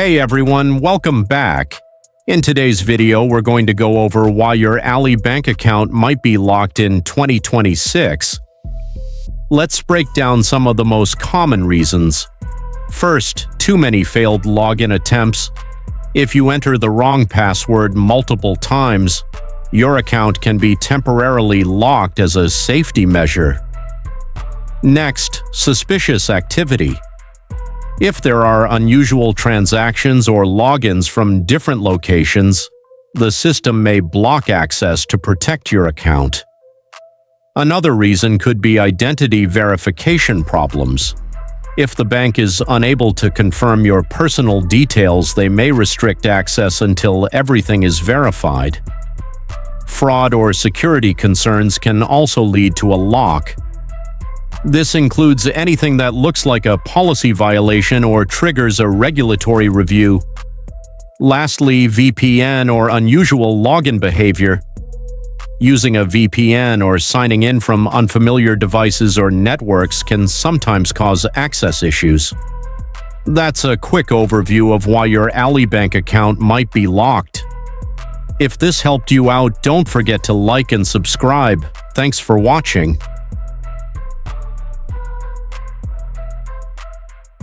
Hey everyone, welcome back. In today's video, we're going to go over why your Ali bank account might be locked in 2026. Let's break down some of the most common reasons. First, too many failed login attempts. If you enter the wrong password multiple times, your account can be temporarily locked as a safety measure. Next, suspicious activity. If there are unusual transactions or logins from different locations, the system may block access to protect your account. Another reason could be identity verification problems. If the bank is unable to confirm your personal details, they may restrict access until everything is verified. Fraud or security concerns can also lead to a lock. This includes anything that looks like a policy violation or triggers a regulatory review. Lastly, VPN or unusual login behavior. Using a VPN or signing in from unfamiliar devices or networks can sometimes cause access issues. That's a quick overview of why your Ali bank account might be locked. If this helped you out, don't forget to like and subscribe. Thanks for watching.